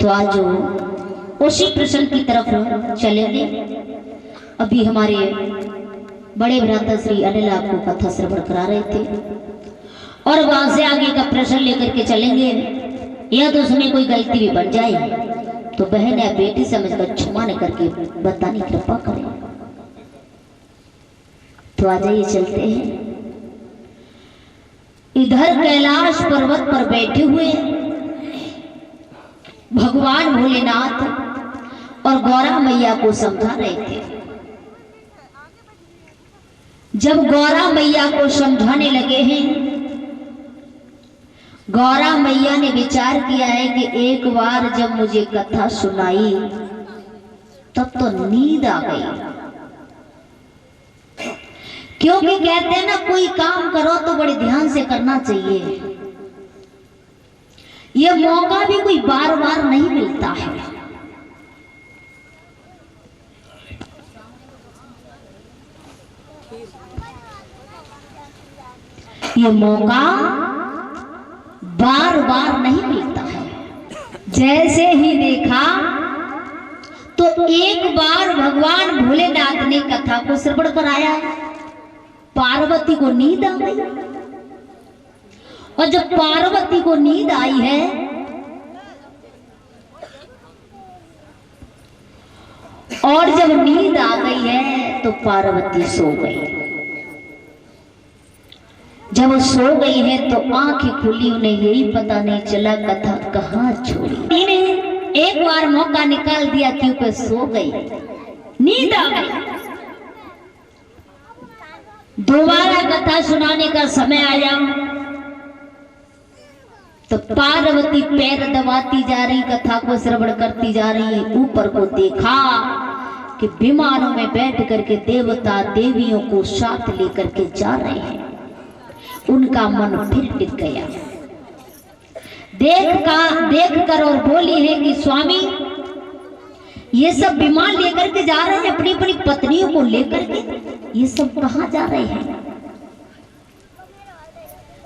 तो आज उसी प्रश्न की तरफ चलेंगे। अभी हमारे बड़े भ्राता श्री अनिल आपको कथा श्रवण करा रहे थे और वहां से आगे का प्रश्न लेकर के चलेंगे। या तो उसमें कोई गलती भी बन जाए तो बहन या बेटी समझकर क्षमा न करके बताने की कृपा करें। तो आ जाइए चलते हैं। इधर कैलाश पर्वत पर बैठे हुए भगवान भोलेनाथ और गौरा मैया को समझा रहे थे। जब गौरा मैया को समझाने लगे हैं, गौरा मैया ने विचार किया है कि एक बार जब मुझे कथा सुनाई तब तो नींद आ गई। क्योंकि कहते हैं ना, कोई काम करो तो बड़े ध्यान से करना चाहिए। यह मौका भी कोई बार बार नहीं मिलता है। यह मौका बार बार नहीं मिलता है। जैसे ही देखा तो एक बार भगवान भोलेनाथ ने कथा को श्रवण कराया, पार्वती को नींद आ गई। और जब पार्वती को नींद आई है और जब नींद आ गई है तो पार्वती सो गई। जब वो सो गई है तो आंखें खुली, उन्हें यही पता नहीं चला कथा कहाँ छोड़ी। इन्हें एक बार मौका निकाल दिया क्योंकि सो गई, नींद आ गई। दोबारा कथा सुनाने का समय आया तो पार्वती पैर दबाती जा रही, कथा को श्रवण करती जा रही है। ऊपर को देखा कि विमानों में बैठ करके देवता देवियों को साथ लेकर के जा रहे हैं। उनका मन फिर टिक गया। देख कर और बोली है कि स्वामी, ये सब विमान लेकर के जा रहे हैं, अपनी अपनी पत्नियों को लेकर के, ये सब कहां जा रहे हैं?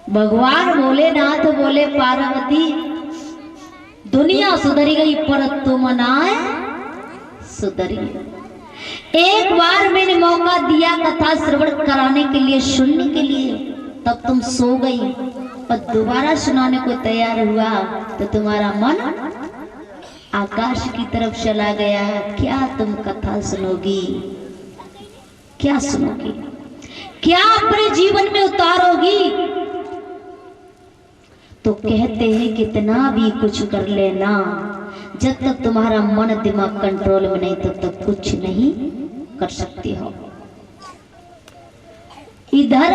भगवान भोलेनाथ बोले, पार्वती दुनिया सुधरी गई पर तुम आए सुधरी। एक बार मैंने मौका दिया कथा श्रवण कराने के लिए, सुनने के लिए, तब तुम सो गई और दोबारा सुनाने को तैयार हुआ तो तुम्हारा मन आकाश की तरफ चला गया। क्या तुम कथा सुनोगी? क्या सुनोगी? क्या अपने जीवन में उतारोगी? तो कहते हैं कितना भी कुछ कर लेना, जब तक तुम्हारा मन दिमाग कंट्रोल में नहीं तब तक कुछ नहीं कर सकती हो। इधर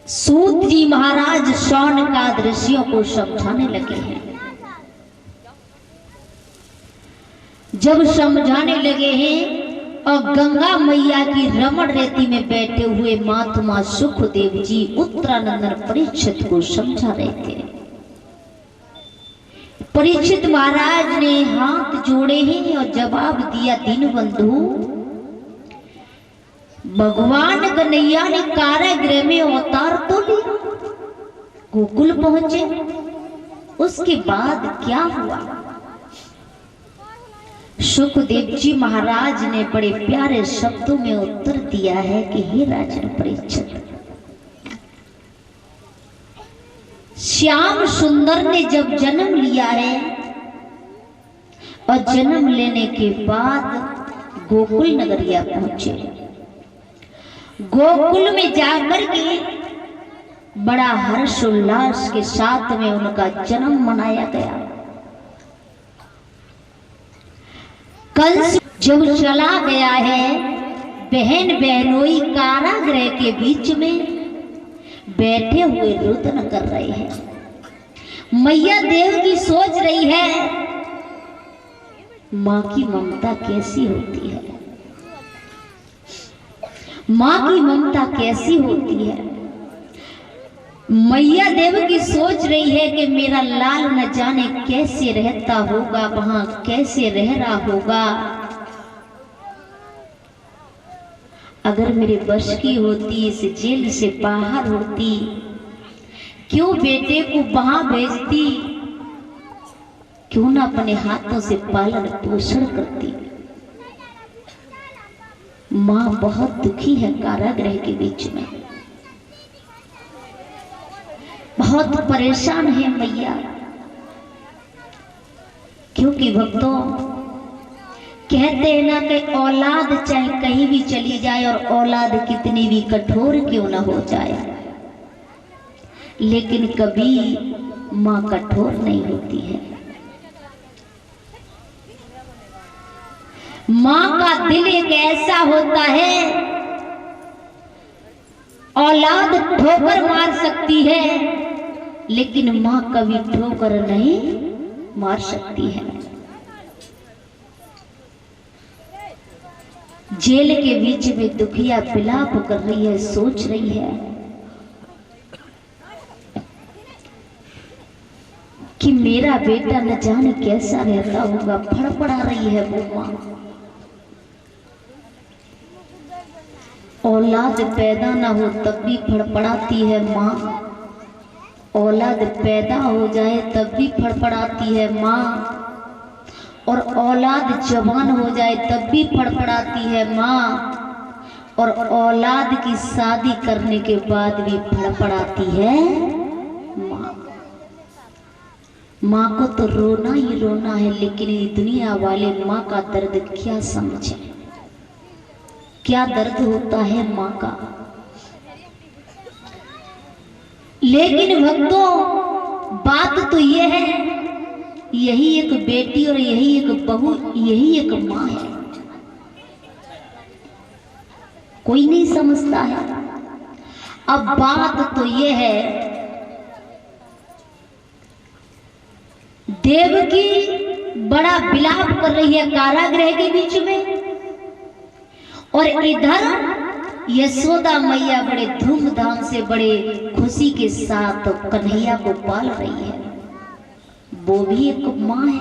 सूत जी महाराज शौनकाद ऋषियों को समझाने लगे हैं। जब समझाने लगे हैं और गंगा मैया की रमण रेती में बैठे हुए महात्मा सुखदेव जी उत्तरानंदन परीक्षित को समझा रहे थे। परीक्षित महाराज ने हाथ जोड़े हैं और जवाब दिया, दीनबंधु, भगवान कन्हैया ने कारागृह में अवतार तो लिया, गोकुल पहुंचे, उसके बाद क्या हुआ? सुखदेव जी महाराज ने बड़े प्यारे शब्दों में उत्तर दिया है कि हे राजन परीक्षित, श्याम सुंदर ने जब जन्म लिया है और जन्म लेने के बाद गोकुल नगरिया पहुंचे। गोकुल में जाकर के बड़ा हर्ष उल्लास के साथ में उनका जन्म मनाया गया। कंस जब चला गया है, बहन बहनोई कारागृह के बीच में बैठे हुए रुदन कर रहे हैं। मैया देव की सोच रही है, माँ की ममता कैसी होती है, माँ की ममता कैसी होती है। मैया देव की सोच रही है कि मेरा लाल न जाने कैसे रहता होगा, वहां कैसे रह रहा होगा। अगर मेरे बस की होती, इस जेल से बाहर होती, क्यों बेटे को वहां भेजती? क्यों ना अपने हाथों से पालन पोषण करती। माँ बहुत दुखी है कारागृह के बीच में, बहुत परेशान है मैया। क्योंकि भक्तों कहते हैं ना कि औलाद चाहे कहीं भी चली जाए और औलाद कितनी भी कठोर क्यों ना हो जाए, लेकिन कभी माँ कठोर नहीं होती है। माँ का दिल एक ऐसा होता है, औलाद ठोकर मार सकती है लेकिन माँ कभी ठोकर नहीं मार सकती है। जेल के बीच में दुखिया विलाप कर रही है, सोच रही है कि मेरा बेटा न जाने कैसा रहता होगा। फड़फड़ा रही है वो माँ। औलाद पैदा ना हो तब भी फड़फड़ाती है माँ, औलाद पैदा हो जाए तब भी फड़फड़ाती है माँ, और औलाद जवान हो जाए तब भी फड़फड़ाती है माँ, और औलाद की शादी करने के बाद भी फड़फड़ाती है माँ। माँ को तो रोना ही रोना है, लेकिन ये दुनिया वाले माँ का दर्द क्या समझे, क्या दर्द होता है माँ का। लेकिन भक्तों बात तो ये है, यही एक बेटी और यही एक बहू, यही एक माँ है, कोई नहीं समझता है। अब बात तो ये है, देवकी बड़ा विलाप कर रही है कारागृह के बीच में, और इधर यशोदा मैया बड़े धूमधाम से बड़े खुशी के साथ कन्हैया को पाल रही है। वो भी एक माँ है,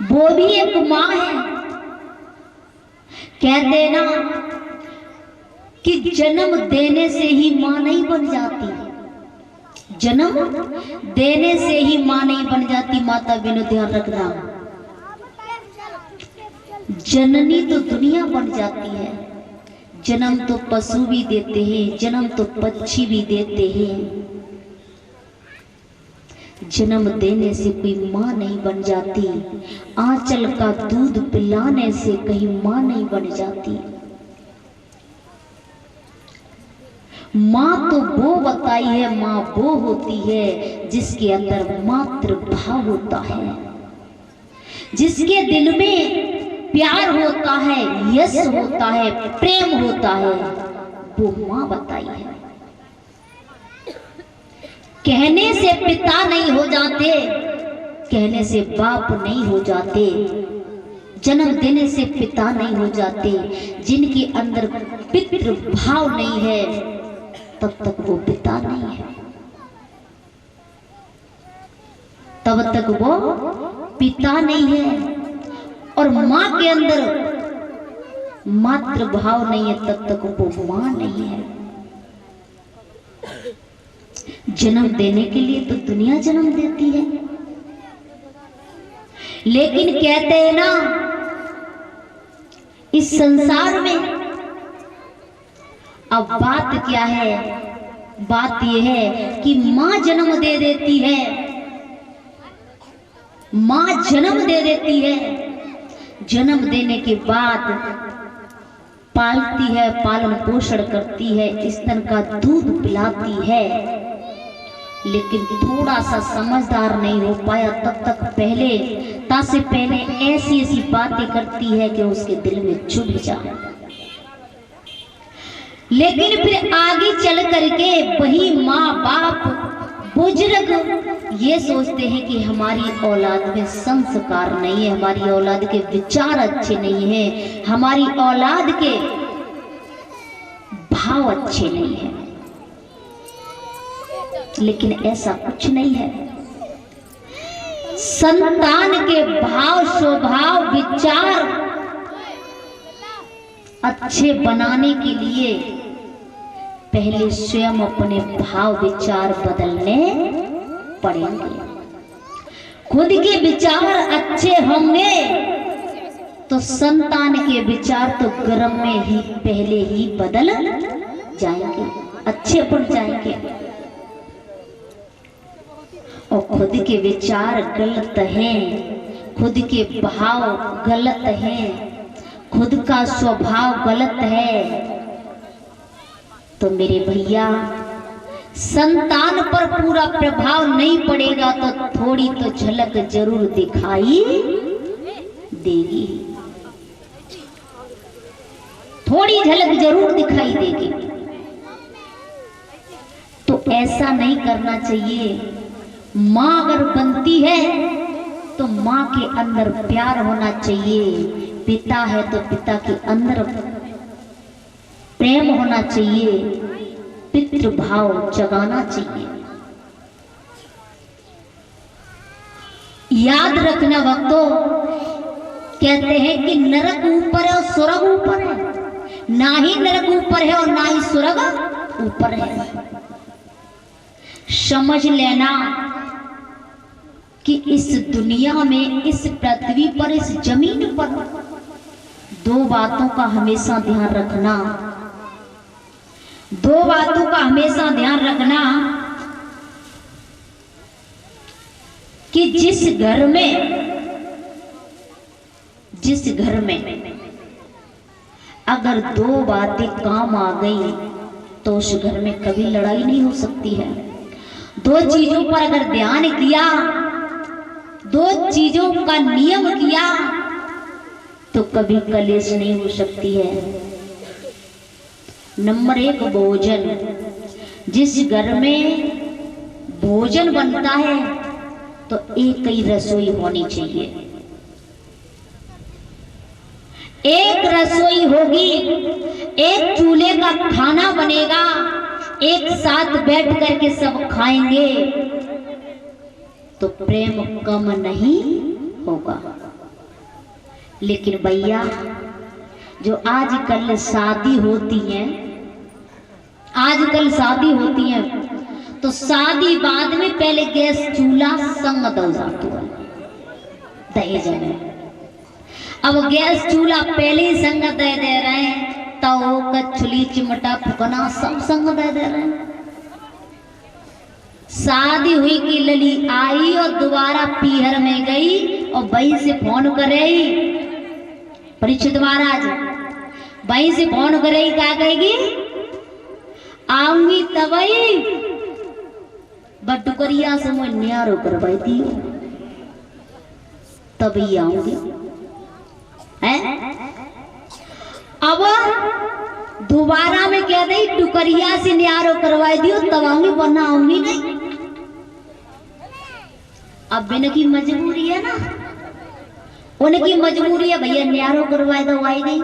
वो भी एक माँ है। कहते ना कि जन्म देने से ही माँ नहीं बन जाती, जन्म देने से ही माँ नहीं बन जाती। माता बिनु ध्यान रखना, जननी तो दुनिया बन जाती है। जन्म तो पशु भी देते हैं, जन्म तो पक्षी भी देते हैं। जन्म देने से कोई माँ नहीं बन जाती, आंचल का दूध पिलाने से कहीं माँ नहीं बन जाती। माँ तो वो बताई है, माँ वो होती है जिसके अंदर मातृ भाव होता है, जिसके दिल में प्यार होता है, यश होता है, प्रेम होता है, वो माँ बताई है। कहने से पिता नहीं हो जाते, कहने से बाप नहीं हो जाते, जन्म देने से पिता नहीं हो जाते। जिनके अंदर पितृ भाव नहीं है तब तक वो पिता नहीं है, तब तक वो पिता नहीं है। और माँ के अंदर मातृ भाव नहीं है तब तक वो माँ नहीं है। जन्म देने के लिए तो दुनिया जन्म देती है, लेकिन कहते हैं ना इस संसार में अब बात क्या है, बात यह है कि माँ जन्म दे देती है, माँ जन्म दे देती है। जन्म देने के बाद पालती है, पालन पोषण करती है, स्तन का दूध पिलाती है, लेकिन थोड़ा सा समझदार नहीं हो पाया तब तक पहले तासे पहले ऐसी ऐसी बातें करती है कि उसके दिल में चुभ जाए। लेकिन फिर आगे चल करके वही माँ बाप बुजुर्ग ये सोचते हैं कि हमारी औलाद में संस्कार नहीं है, हमारी औलाद के विचार अच्छे नहीं हैं, हमारी औलाद के भाव अच्छे नहीं हैं। लेकिन ऐसा कुछ नहीं है। संतान के भाव, स्वभाव, विचार अच्छे बनाने के लिए पहले स्वयं अपने भाव विचार बदलने पड़ेंगे। खुद के विचार अच्छे होंगे तो संतान के विचार तो गर्म में ही पहले ही बदल जाएंगे, अच्छे बन जाएंगे। और खुद के विचार गलत हैं, खुद के भाव गलत हैं, खुद का स्वभाव गलत है, तो मेरे भैया संतान पर पूरा प्रभाव नहीं पड़ेगा तो थोड़ी तो झलक जरूर दिखाई देगी, थोड़ी झलक जरूर दिखाई देगी। तो ऐसा नहीं करना चाहिए। माँ अगर बनती है तो माँ के अंदर प्यार होना चाहिए, पिता है तो पिता के अंदर प्रेम होना चाहिए, पितृभाव जगाना चाहिए। याद रखना भक्तों, कहते हैं कि नरक ऊपर है और स्वर्ग ऊपर है, ना ही नरक ऊपर है और ना ही स्वर्ग ऊपर है। समझ लेना कि इस दुनिया में, इस पृथ्वी पर, इस जमीन पर दो बातों का हमेशा ध्यान रखना, दो बातों का हमेशा ध्यान रखना कि जिस घर में अगर दो बातें काम आ गई तो उस घर में कभी लड़ाई नहीं हो सकती है। दो चीजों पर अगर ध्यान किया, दो चीजों का नियम किया तो कभी कलेश नहीं हो सकती है। नंबर 1 भोजन। जिस घर में भोजन बनता है तो एक ही रसोई होनी चाहिए, एक रसोई होगी, एक चूल्हे का खाना बनेगा, एक साथ बैठ करके सब खाएंगे तो प्रेम कम नहीं होगा। लेकिन भैया जो आजकल शादी होती है, आजकल शादी होती है तो शादी बाद में पहले गैस चूल्हा संग दो जातो है दहेज में। अब गैस चूल्हा पहले ही संग दे रहे हैं, तो कछुली चिमटा फुकना सब संग दे रहे हैं। शादी हुई कि लली आई और दोबारा पीहर में गई और भाई से फोन करे, परीक्षित महाराज भाई से फोन करे, क्या कहेगी? आऊंगी तबई बटुकरिया से मुझे न्यारो करवाई दियो तभी आऊंगी। अब दोबारा में कह दी टुकरिया से न्यारो करवाई दियो तब आऊंगी, वरना आऊंगी नहीं। अब बिन की मजबूरी है ना, उनकी मजबूरी है, भैया न्यारो करवाई दो, आई गई।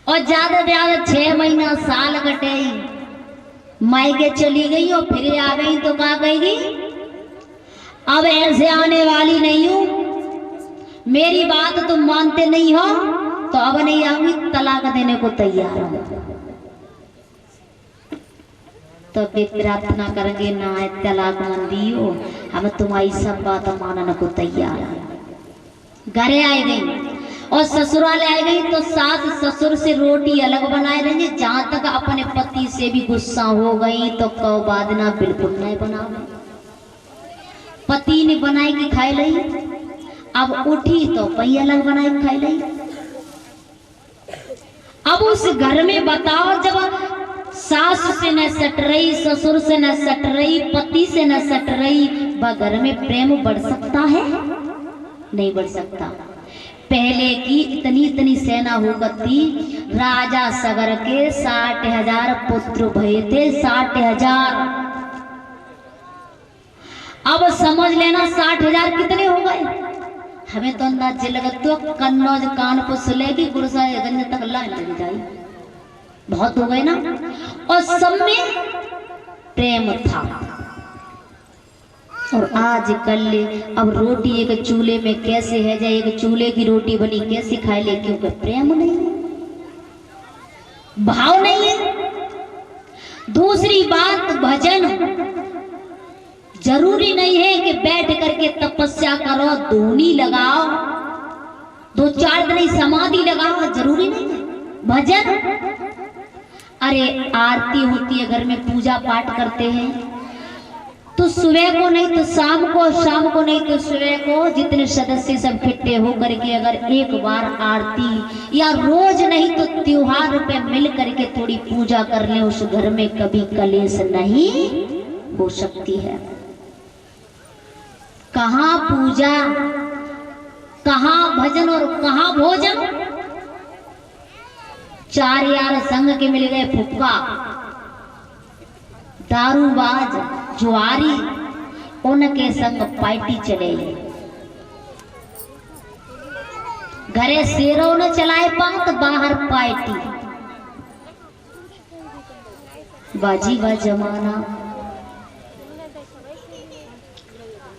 और ज्यादा ज्यादा 6 महीना साल कटे, मायके चली गई और फिर आ गई तो क्या कहेगी? अब ऐसे आने वाली नहीं हूं, मेरी बात तुम मानते नहीं हो तो अब नहीं आऊंगी, तलाक देने को तैयार हूं। तो वे प्रार्थना करेंगे ना तलाक मन दियो, हम तुम्हारी सब बात मानने को तैयार है। घरे आई गई और ससुराल आ गई तो सास ससुर से रोटी अलग बनाए रहेंगे। जहां तक अपने पति से भी गुस्सा हो गई तो कौ बाद ना बिल्कुल नहीं बनावे। पति ने बनाई कि खाई ली, अब उठी तो पही अलग बनाई खाई ली। अब उस घर में बताओ, जब सास से न सट रही, ससुर से न सट रही, पति से न सट रही, वह घर में प्रेम बढ़ सकता है? नहीं बढ़ सकता। पहले की इतनी सेना हो गई, राजा सगर के 60,000 पुत्र भये थे, 60,000। अब समझ लेना 60,000 कितने हो गए? हमें तो अंदाज लगत तो कन्नौज कानपुर से लेके गुरसागंज तक लाइन लग जाए, बहुत हो गए ना। और सब में प्रेम था। और आजकल अब रोटी एक चूल्हे में कैसे है जाए, एक चूल्हे की रोटी बनी कैसे खाए ले, क्योंकि प्रेम नहीं है, भाव नहीं है। दूसरी बात भजन, जरूरी नहीं है कि बैठ करके तपस्या करो, धूनी लगाओ, 2-4 दिन समाधि लगाओ, जरूरी नहीं है। भजन, अरे आरती होती है घर में, पूजा पाठ करते हैं, तो सुबह को नहीं तो शाम को, शाम को नहीं तो सुबह को, जितने सदस्य सब इकट्ठे हो करके अगर एक बार आरती, या रोज नहीं तो त्योहार पे मिल करके थोड़ी पूजा कर ले, उस घर में कभी कलेश नहीं हो सकती है। कहाँ पूजा, कहाँ भजन और कहाँ भोजन। 4 यार संग के मिल गए फुक्का, दारूबाज, जुआरी, उनके संग पार्टी चले। घरे शेरों न चलाए पात, बाहर पार्टी। बाजी बा जमाना,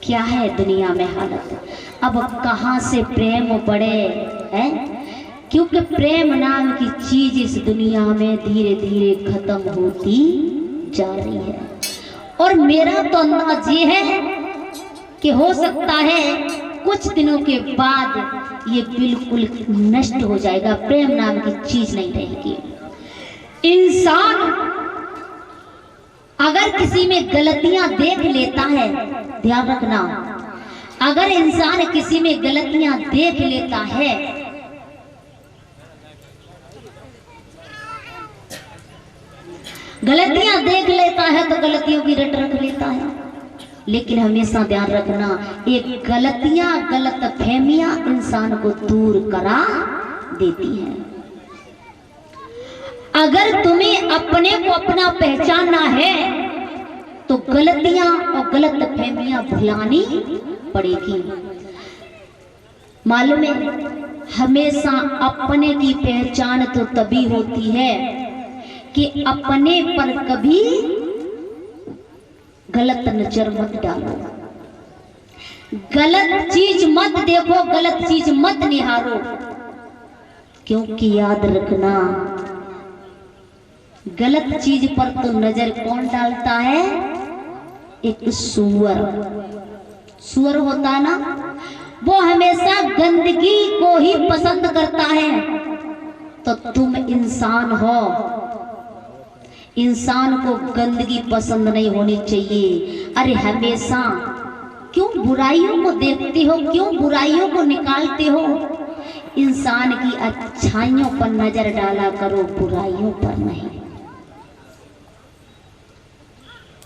क्या है दुनिया में हालत। अब कहां से प्रेम बढ़े है, क्योंकि प्रेम नाम की चीज इस दुनिया में धीरे धीरे खत्म होती जा रही है। और मेरा तो अंदाज ये है कि हो सकता है कुछ दिनों के बाद ये बिल्कुल नष्ट हो जाएगा, प्रेम नाम की चीज नहीं रहेगी। इंसान अगर किसी में गलतियां देख लेता है, ध्यान रखना, अगर इंसान किसी में गलतियां देख लेता है, गलतियां देख लेता है तो गलतियों की रट रख लेता है। लेकिन हमेशा ध्यान रखना, एक गलतियां, गलत फहमियां इंसान को दूर करा देती हैं। अगर तुम्हें अपने को अपना पहचानना है तो गलतियां और गलत फहमियां भुलानी पड़ेगी। मालूम है, हमेशा अपने की पहचान तो तभी होती है कि अपने पर कभी गलत नजर मत डालो, गलत चीज मत देखो, गलत चीज मत निहारो। क्योंकि याद रखना, गलत चीज पर तो नजर कौन डालता है? एक सुअर, सुअर होता है ना, वो हमेशा गंदगी को ही पसंद करता है। तो तुम इंसान हो, इंसान को गंदगी पसंद नहीं होनी चाहिए। अरे हमेशा क्यों बुराइयों को देखते हो, क्यों बुराइयों को निकालते हो? इंसान की अच्छाइयों पर नजर डाला करो, बुराइयों पर नहीं।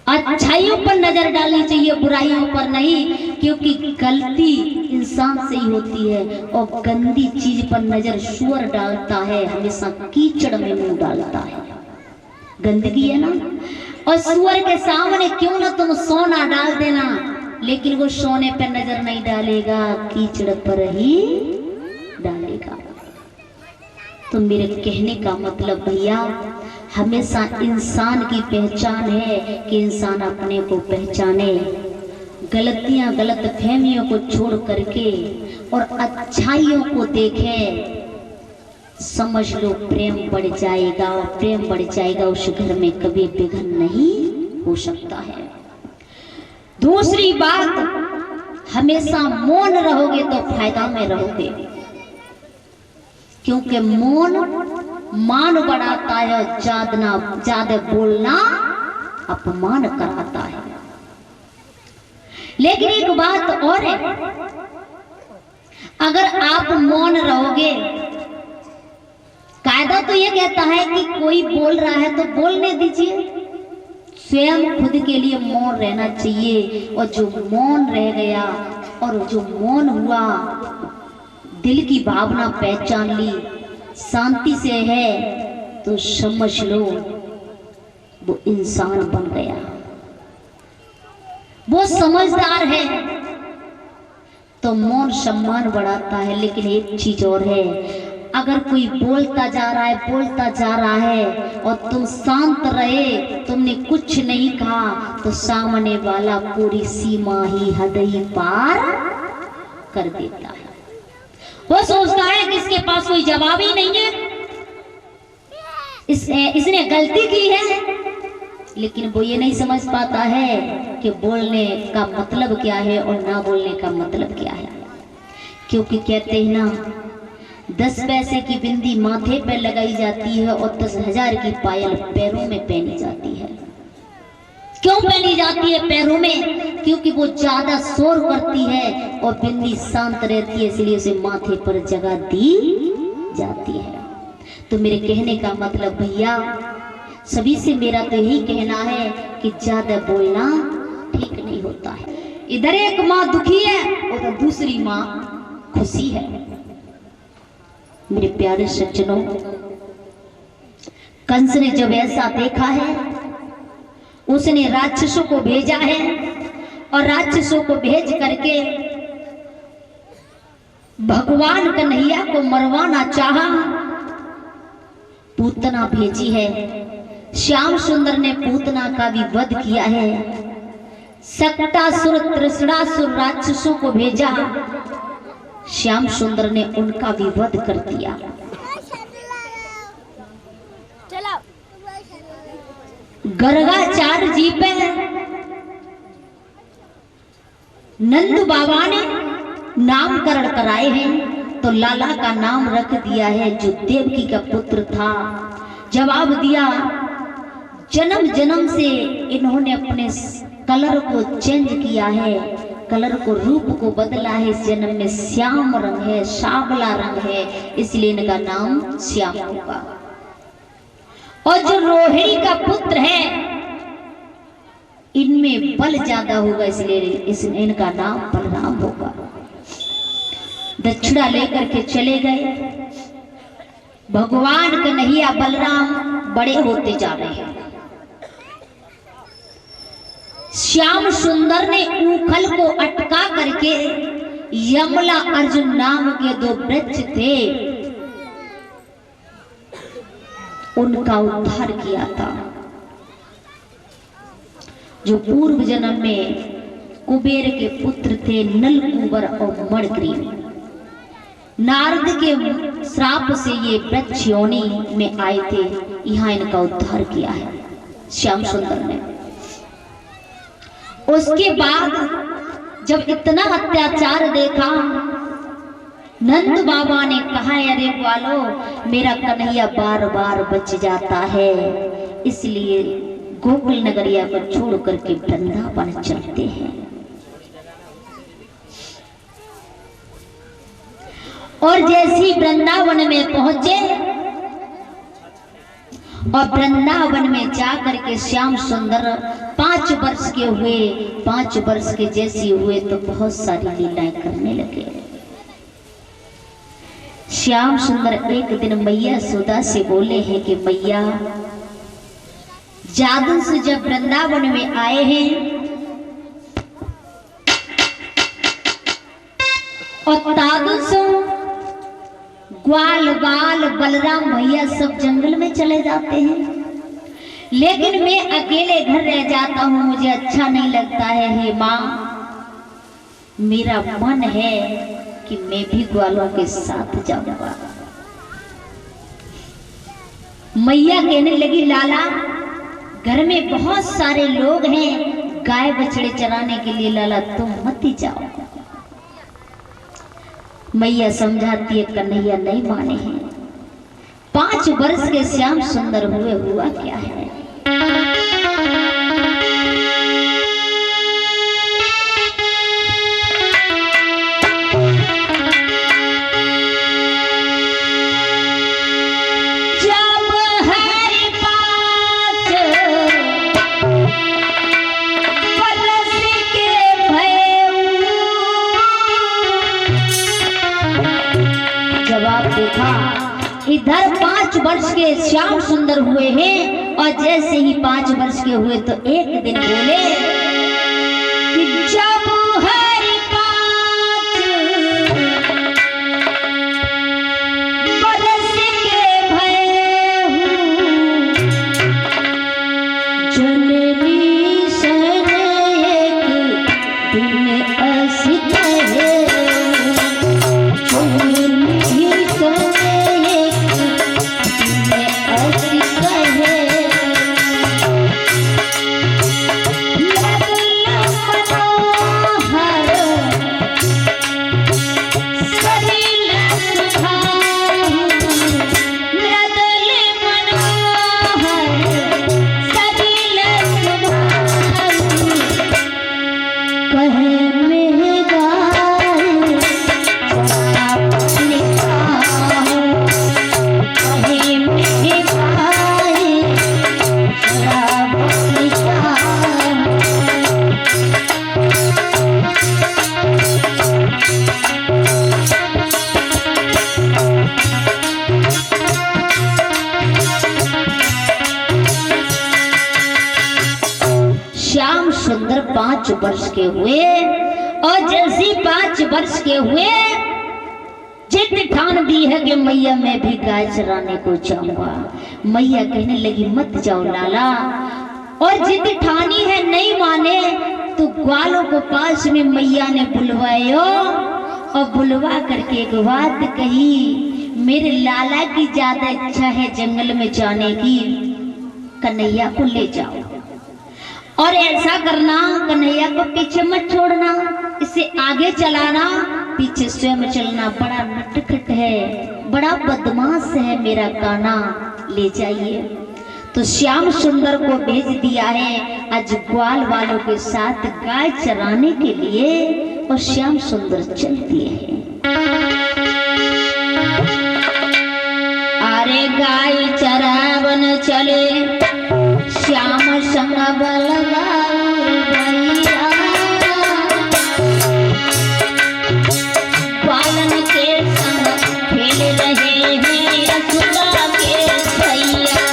अच्छाइयों पर नजर डालनी चाहिए, बुराइयों पर नहीं, क्योंकि गलती इंसान से ही होती है। और गंदी चीज पर नजर सुअर डालता है, हमेशा कीचड़ में मुंह डालता है, गंदगी है ना। और सुअर के सामने क्यों ना तुम सोना डाल देना, लेकिन वो सोने पर नजर नहीं डालेगा, कीचड़ पर ही डालेगा। तो मेरे कहने का मतलब भैया, हमेशा इंसान की पहचान है कि इंसान अपने को पहचाने, गलतियां, गलत फहमियों को छोड़ करके और अच्छाइयों को देखे। समझ लो प्रेम बढ़ जाएगा, और प्रेम बढ़ जाएगा, उस घर में कभी विघ्न नहीं हो सकता है। दूसरी बात, हमेशा मौन रहोगे तो फायदा में रहोगे, क्योंकि मौन मान बढ़ाता है, ज्यादा बोलना अपमान कराता है। लेकिन एक बात और है, अगर आप मौन रहोगे, कायदा तो ये कहता है कि कोई बोल रहा है तो बोलने दीजिए, स्वयं खुद के लिए मौन रहना चाहिए। और जो मौन रह गया और जो मौन हुआ, दिल की भावना पहचान ली, शांति से है, तो समझ लो वो इंसान बन गया, वो समझदार है। तो मौन सम्मान बढ़ाता है। लेकिन एक चीज और है, अगर कोई बोलता जा रहा है, बोलता जा रहा है और तुम शांत रहे, तुमने कुछ नहीं कहा, तो सामने वाला पूरी सीमा ही, हद ही पार कर देता है। वो सोचता है कि इसके पास कोई जवाब ही नहीं है, इसने गलती की है, लेकिन वो ये नहीं समझ पाता है कि बोलने का मतलब क्या है और ना बोलने का मतलब क्या है। क्योंकि कहते हैं ना, 10 पैसे की बिंदी माथे पर लगाई जाती है और 10,000 की पायल पैरों में पहनी जाती है। क्यों पहनी जाती है पैरों में? क्योंकि वो ज्यादा शोर करती है और बिंदी शांत रहती है, इसलिए उसे माथे पर जगह दी जाती है। तो मेरे कहने का मतलब भैया, सभी से मेरा तो यही कहना है कि ज्यादा बोलना ठीक नहीं होता है। इधर एक माँ दुखी है और दूसरी माँ खुशी है। मेरे प्यारे सज्जनों, कंस ने जब ऐसा देखा है, उसने राक्षसों को भेजा है और राक्षसों को भेज करके भगवान कन्हैया को मरवाना चाहा। पूतना भेजी है। श्याम सुंदर ने पूतना का भी वध किया है। सक्टासुर तृष्णासुर राक्षसों को भेजा, श्याम सुंदर ने उनका भी वध कर दिया। गर्गाचार्य जी पे नंद बाबा ने नामकरण कराए हैं, तो लाला का नाम रख दिया है जो देवकी का पुत्र था। जवाब दिया, जन्म जन्म से इन्होंने अपने कलर को चेंज किया है, कलर को, रूप को बदला है। इस जन्म में श्याम रंग है, सांवला रंग है, इसलिए इनका नाम श्याम होगा। और जो रोहिणी का पुत्र है, इनमें बल ज्यादा होगा, इसलिए इनका नाम बलराम होगा। दक्षिणा लेकर के चले गए। भगवान कन्हैया बलराम बड़े होते जा रहे हैं। श्याम सुंदर ने ऊखल को अटका करके यमला अर्जुन नाम के 2 वृक्ष थे, उनका उद्धार किया था। जो पूर्व जन्म में कुबेर के पुत्र थे, नलकुबर और मणग्रीव। नारद के श्राप से ये वृक्ष योनि में आए थे, यहाँ इनका उद्धार किया है श्याम सुंदर ने। उसके बाद जब इतना अत्याचार देखा, नंद बाबा ने कहा, अरे वालो, मेरा कन्हैया बार बार बच जाता है, इसलिए गोकुल नगरिया को छोड़ करके वृंदावन चलते हैं। और जैसी वृंदावन में पहुंचे और वृंदावन में जाकर के श्याम सुंदर 5 वर्ष के हुए। 5 वर्ष के जैसे हुए तो बहुत सारी लीलाएं करने लगे। श्याम सुंदर एक दिन मैया सुधा से बोले हैं कि मैया, जादू से जब वृंदावन में आए हैं और दादू से ग्वाल बाल बलराम भैया सब जंगल में चले जाते हैं, लेकिन मैं अकेले घर रह जाता हूँ, मुझे अच्छा नहीं लगता है। हे माँ, मेरा मन है कि मैं भी ग्वालों के साथ जाऊंगा। मैया कहने लगी, लाला, घर में बहुत सारे लोग हैं गाय बछड़े चराने के लिए, लाला तुम मत ही जाओ। मैया समझाती है, कन्हैया नहीं माने हैं। 5 वर्ष के श्याम सुंदर हुए, हुआ क्या है? देखा, इधर 5 वर्ष के श्याम सुंदर हुए हैं और जैसे ही 5 वर्ष के हुए तो एक दिन बोले कि जब हरि 5 वर्ष के भयउ, जननी सन एक दिन ऐसी कहे, सुंदर 5 वर्ष के हुए और जैसे 5 वर्ष के हुए जिद ठान दी है कि मैया मैं भी गाय चराने को जाऊंगा। मैया कहने लगी मत जाओ लाला, और जिद ठानी है नहीं माने तो ग्वालों को पास में मैया ने बुलवायो और बुलवा करके एक बात कही, मेरे लाला की ज्यादा इच्छा है जंगल में जाने की, कन्हैया को ले जाओ और ऐसा करना कन्हैया को पीछे मत छोड़ना, इसे आगे चलाना, पीछे स्वयं चलना। बड़ा नटखट है, बड़ा बदमाश है मेरा कान्हा, ले जाइए। तो श्याम सुंदर को भेज दिया है आज ग्वाल वालों के साथ गाय चराने के लिए, और श्याम सुंदर चल दिए हैं। अरे गाय चरावन चले श्याम संग बलगाऊं पालन के संग खेल रहे हैं असुरा के सैया।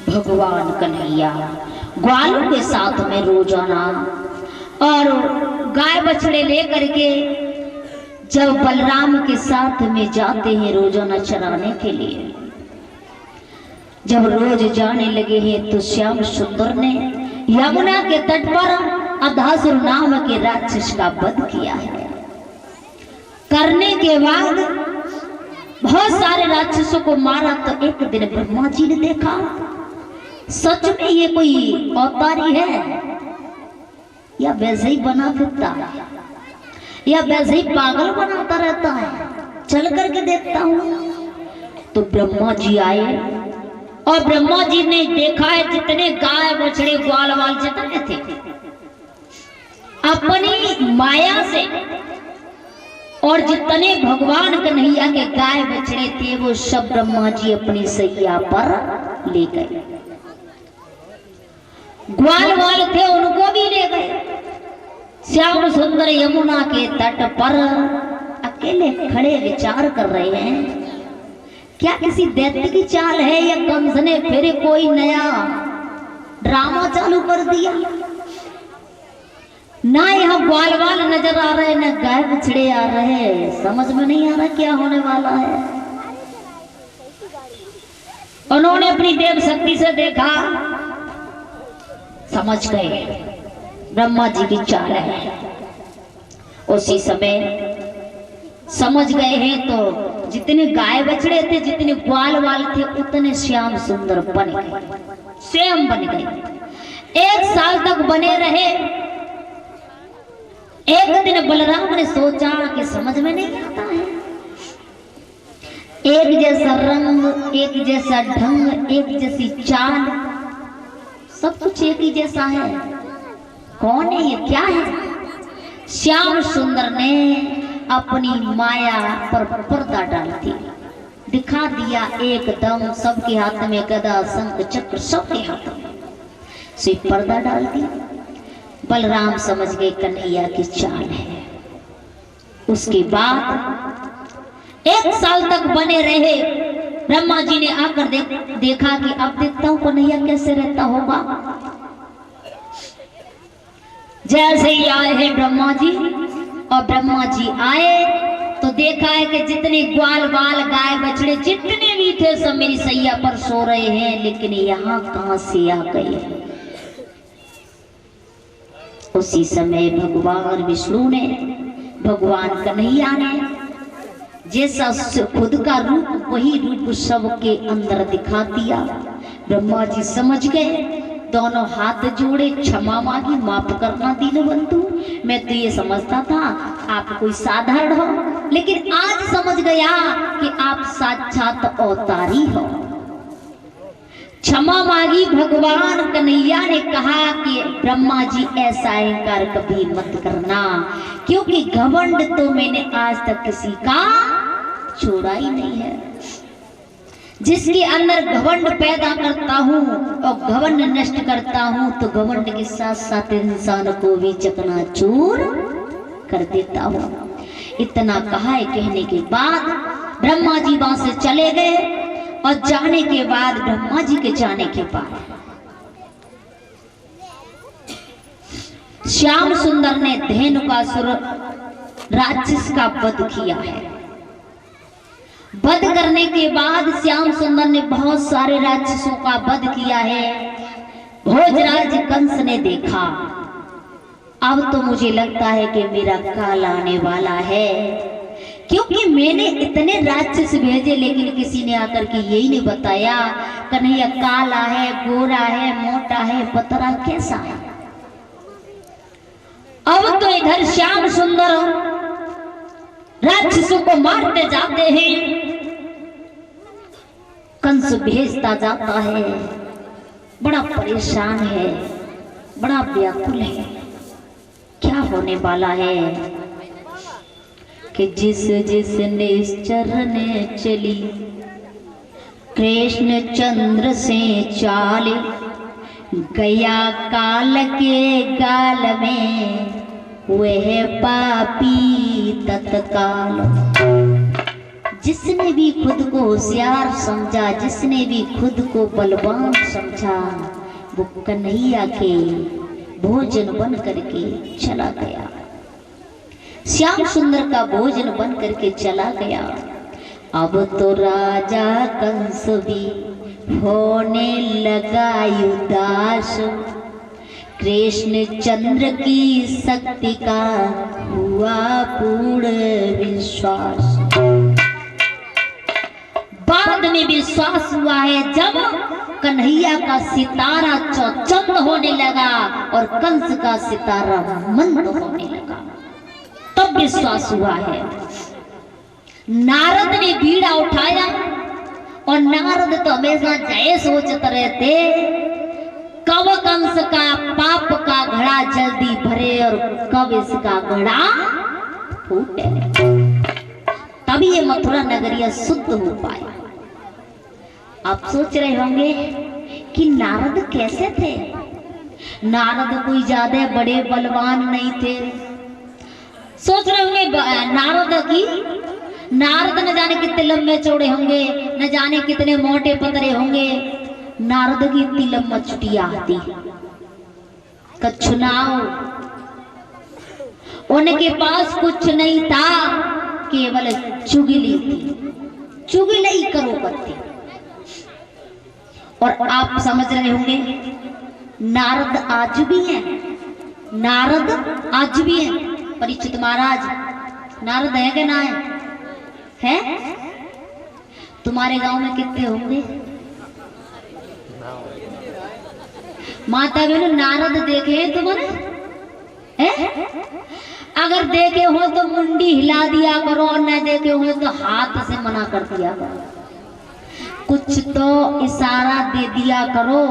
भगवान कन्हैया ग्वालों के साथ में रोजाना और गाय बछड़े लेकर के जब बलराम के साथ में जाते हैं रोजाना चराने के लिए, जब रोज जाने लगे हैं तो श्याम सुंदर ने यमुना के तट पर अधासुर नाम के राक्षस का वध किया है। करने के बाद बहुत सारे राक्षसों को मारा तो एक दिन ब्रह्मा जी ने देखा सच में ये कोई अवतारी है या वैसे ही बना फिरता है या वैसे ही पागल बनाता रहता है, चल करके देखता हूं। तो ब्रह्मा जी आए और ब्रह्मा जी ने देखा है जितने गाय बछड़े ग्वाल वाल जितने थे अपनी माया से, और जितने भगवान कन्हैया के गाय बछड़े थे वो सब ब्रह्मा जी अपनी सैया पर ले गए। ग्वाल वाल थे उनको भी ले गए। श्याम सुंदर यमुना के तट पर अकेले खड़े विचार कर रहे हैं, क्या किसी दैत्य की चाल है या कंस ने फिर कोई नया ड्रामा चालू कर दिया। ना यहाँ ग्वाल वाल नजर आ रहे ना गाय बछड़े आ रहे, समझ में नहीं आ रहा क्या होने वाला है। उन्होंने अपनी देव शक्ति से देखा, समझ गए ब्रह्मा जी की चाल है। उसी समय समझ गए हैं तो जितने गाय बछड़े थे जितने ग्वाल वाल थे उतने श्याम सुंदर बन गए, स्वयं बन गए। 1 साल तक बने रहे। एक दिन बलराम ने सोचा कि समझ में नहीं आता है, एक जैसा रंग, एक जैसा ढंग, एक जैसी चाल, सब कुछ एक ही जैसा है। कौन है ये, क्या है? श्याम सुंदर ने अपनी माया पर पर्दा डाल दिया, दिखा दिया एकदम। सबके हाथ में गदा, शंख, चक्र, सबके हाथ में से पर्दा डाल दिया। बलराम समझ गए कन्हैया की चाल है। उसके बाद 1 साल तक बने रहे। ब्रह्मा जी ने आकर देखा कि अब देखता हूं कन्हैया कैसे रहता होगा। जैसे ही आए हैं ब्रह्मा जी, और ब्रह्मा जी आए तो देखा है कि जितने ग्वाल बाल, गाय बछड़े जितने भी थे सब मेरी सैया पर सो रहे हैं, लेकिन यहाँ कहां से आ गए। उसी समय भगवान विष्णु ने, भगवान कन्हैया ने जैसा खुद का रूप वही रूप सबके अंदर दिखा दिया। ब्रह्मा जी समझ गए, दोनों हाथ जोड़े, क्षमा मांगी, माफ करना दीनबंधु। मैं तो ये समझता था आप कोई साधारण हो, लेकिन आज समझ गया कि आप साक्षात अवतारी हो। क्षमा मांगी भगवान कन्हैया ने कहा कि ब्रह्मा जी ऐसा अहंकार कभी मत करना, क्योंकि घमंड तो मैंने आज तक किसी का छोड़ा ही नहीं है। जिसके अंदर घमंड पैदा करता हूँ और घमंड नष्ट करता हूँ, तो घमंड के साथ साथ इंसान को भी चकनाचूर कर देता हूँ। इतना कहा है, कहने के बाद ब्रह्मा जी वहां से चले गए। और जाने के बाद, ब्रह्मा जी के जाने के बाद श्याम सुंदर ने धेनुकासुर राक्षस का वध किया है। वध करने के बाद श्याम सुंदर ने बहुत सारे राक्षसों का वध किया है। भोजराज कंस ने देखा, अब तो मुझे लगता है कि मेरा काल आने वाला है, क्योंकि मैंने इतने राक्षस भेजे लेकिन किसी ने आकर के यही नहीं बताया कन्हैया काला है, गोरा है, मोटा है, पतरा कैसा है। अब तो इधर श्याम सुंदर राक्षसों को मारते जाते हैं, कंस भेजता जाता है, बड़ा परेशान है, बड़ा व्याकुल है, क्या होने वाला है। कि जिस जिस निश्चर ने चली कृष्ण चंद्र से चाले, गया काल के गाल में वह पापी तत्काल। जिसने भी खुद को होशियार समझा, जिसने भी खुद को बलवान समझा, वो कन्हैया के भोजन बन करके चला गया। श्याम सुंदर का भोजन बन करके चला गया। अब तो राजा कंस भी होने लगा उदास, कृष्ण चंद्र की शक्ति का हुआ पूर्ण विश्वास। बाद में विश्वास हुआ है जब कन्हैया का सितारा चौचंद होने लगा और कंस का सितारा मंद होने लगा, तब विश्वास हुआ है। नारद ने बीड़ा उठाया, और नारद तो हमेशा जय सोचते रहते, कब कंस का पाप का घड़ा जल्दी भरे और कब इसका घड़ा फूटे, तभी ये मथुरा नगरिया शुद्ध हो पाया। आप सोच रहे होंगे कि नारद कैसे थे। नारद कोई ज्यादा बड़े बलवान नहीं थे। सोच रहे होंगे नारद न जाने कितने लंबे चौड़े होंगे, न जाने कितने मोटे पतरे होंगे। नारद की इतनी लंबा चुटिया आती, कछुनाओ, उनके पास कुछ नहीं था, केवल चुगली थी, चुगली करो करती। और आप समझ रहे होंगे नारद आज भी हैं, नारद आज भी हैं। परीक्षित महाराज, नारद है कि ना है? तुम्हारे गांव में कितने होंगे? माता बहन नारद देखे हैं तुम्हारे? अगर देखे हो तो मुंडी हिला दिया करो और न देखे हो तो हाथ से मना कर दिया करो। कुछ तो इशारा दे दिया करो।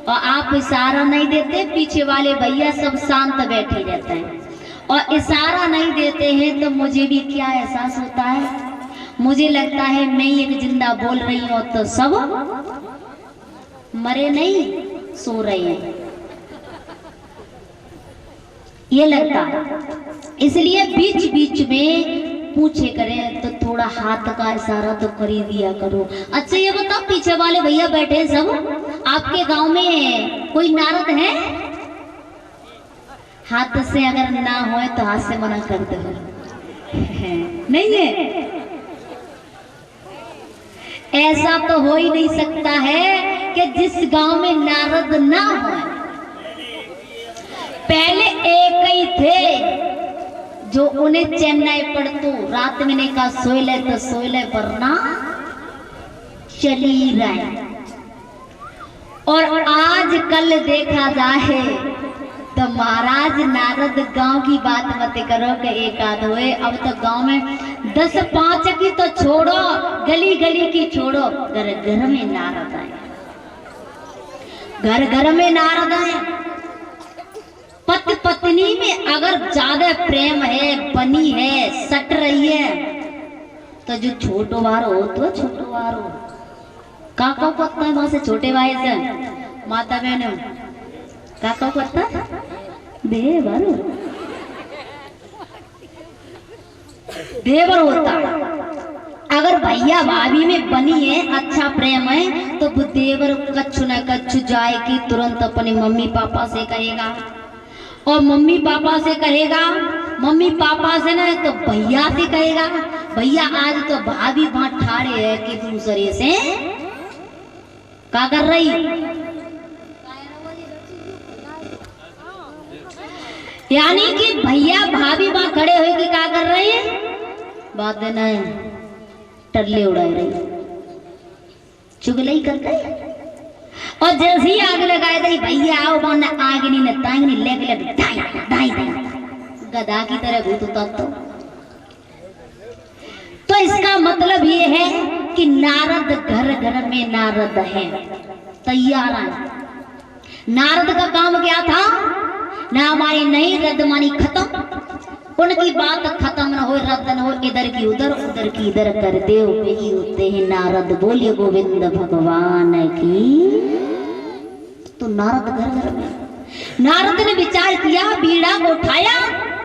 और आप इशारा नहीं देते, पीछे वाले भैया सब शांत बैठे रहते हैं। और इशारा नहीं देते हैं तो मुझे भी क्या एहसास होता है, मुझे लगता है मैं एक जिंदा बोल रही हूँ तो सब मरे नहीं, सो रहे हैं, ये लगता है। इसलिए बीच बीच में पूछे करें तो थोड़ा हाथ का इशारा तो कर ही दिया करो। अच्छा ये बताओ, पीछे वाले भैया बैठे सब, आपके गांव में कोई नारद है? हाथ से अगर ना हो तो हाथ से मना कर दो। नहीं है, ऐसा तो हो ही नहीं सकता है कि जिस गांव में नारद ना हो। पहले एक ही थे जो उन्हें चेन्नई पड़तू रात में ने कहा सोइले तो सोइले वरना चली रहे। और आज कल देखा जाए तो महाराज नारद गांव की बात मत करो कि एक आध हुए, अब तो गांव में 10-5 की तो छोड़ो, गली गली की छोड़ो, घर घर में नारद आए, घर घर में नारद आए। पति पत्नी में अगर ज्यादा प्रेम है, बनी है, सट रही है, तो जो छोटो वारो हो तो छोटो वारो काका पत्ता है, वहां से छोटे भाई से माता बहन काका पत्ता देवर देवर होता है। अगर भैया भाभी में बनी है, अच्छा प्रेम है, तो वो देवर कच्छु न कच्छु जाए कि तुरंत अपने मम्मी पापा से कहेगा, और मम्मी पापा से कहेगा, मम्मी पापा से ना तो भैया से कहेगा, भैया आज तो भाभी वहां ठाड़े है कि दूसरे से क्या कर रही। यानी कि भैया भाभी वहां खड़े हुए कि क्या कर रही है, बात देना है, टल्ले उड़ा रही, चुगली करते है। और जैसे ही आग लगाए थे भैया आओ बाना आग नहीं न तांग नहीं लेके लग दाई दाई गधा की तरह भूत तत्व। तो इसका मतलब ये है कि नारद घर घर में नारद है, तैयार है। नारद का काम क्या था, ना मानी नहीं, रद्द मानी खत्म। उनकी बात खत्म न हो, रद्द न हो, इधर की उधर उधर की इधर कर दे, वही होते हैं नारद। बोलिए गोविंद भगवान की। तो नारद घर घर में, नारद ने विचार किया, बीड़ा को उठाया